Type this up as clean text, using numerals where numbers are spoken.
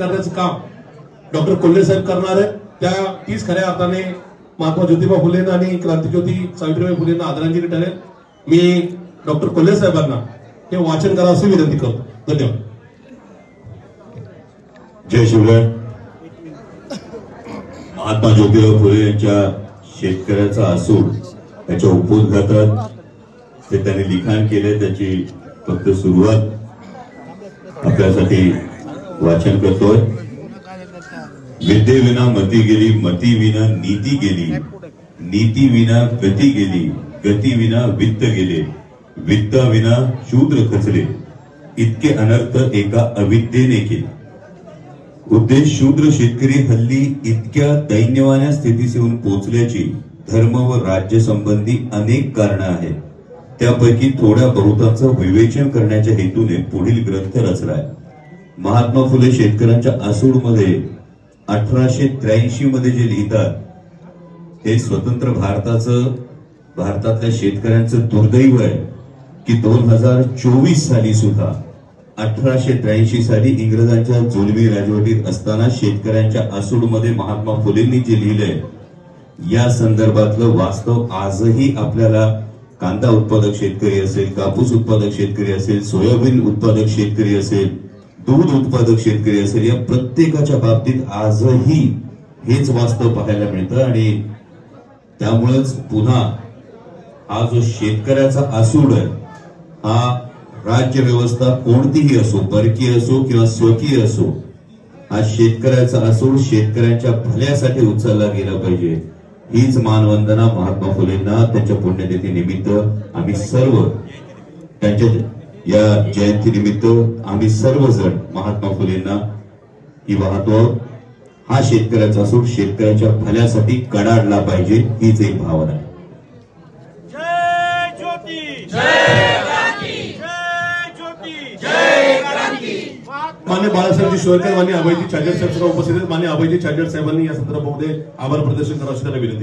करण्याचं काम डॉक्टर कोल्हे साहेब करणार आहे। त्या तीच खऱ्या अर्थाने महात्मा ज्योतिबा फुलेंना आणि क्रांतिज्योती सावित्रीबाई फुलेंना आदरांजली ठरेल। मी डॉक्टर कोल्हे साहेबांना हे वाचन करा अशी विनंती करतो। धन्यवाद। जय शिवराय। महात्मा ज्योतिबा फुले यांच्या शेतकऱ्याचा आसूड याच्या उपोद्घातात ते त्यांनी लिखाण केले, त्याची फक्त सुरुवात आपल्यासाठी वाचन करतोय। विद्येविना मती गेली, मती विना नीती गेली, नीती विना गती गेली, गती विना वित्त गेले, वित्ता विना शूद्र खचले, इतके अनर्थ एका अविद्येने केले। उद्देश शूद्र शेतकरी हल्ली इतक्या दैन्यवान्या स्थितीस येऊन पोहोचल्याची धर्म व राज्य संबंधी अनेक कारण आहेत। त्यापैकी थोड्या बहुतांचं विवेचन करण्याच्या हेतूने पुढील ग्रंथ रचलाय। महात्मा फुले शेतकऱ्यांच्या आसूड मध्ये 1883 मध्ये जे लिहितात हे स्वतंत्र भारतातल्या शेतकऱ्यांचं दुर्दैव आहे की 2024 साली सुद्धा 1883 साली इंग्रजांच्या जुलमी राजवटीत असताना शेतकऱ्यांच्या आसूड मध्ये महात्मा फुलेंनी जे लिहिलंय या संदर्भातलं वास्तव आजही आपल्याला कांदा उत्पादक शेतकरी असेल, कापूस उत्पादक शेतकरी असेल, सोयाबीन उत्पादक शेतकरी असेल, दूध उत्पादक शेतकरी असेल, या प्रत्येकाच्या बाबतीत आजही हेच वास्तव पाहायला मिळतं। आणि त्यामुळेच पुन्हा हा जो शेतकऱ्याचा आसूड आहे हा राज्य व्यवस्था कोणतीही असो, परकीय असो किंवा स्वकीय असो, हा शेतकऱ्याचा आसूड शेतकऱ्यांच्या भल्यासाठी उचलला गेला पाहिजे। हीच मानवंदना महात्मा फुलेंना त्यांच्या पुण्यतिथी निमित्त आम्ही सर्व त्यांच्या या जयंती निमित्त आम्ही सर्वजण महात्मा फुलेंना ही वाहतो। हा शेतकऱ्याचा आसूड शेतकऱ्याच्या भल्यासाठी कडाडला पाहिजे, हीच एक भावना आहे। जय ज्योती, जय क्रांती, जय ज्योती, जय क्रांती। मान्य बाळासाहेबजी शिवरकर, मान्य अभयजी चांजर साहेब उपस्थित आहेत। मान्य अभयजी चांजर साहेबांनी या संदर्भामध्ये आभार प्रदर्शन करावं अशी त्यांना विनंती।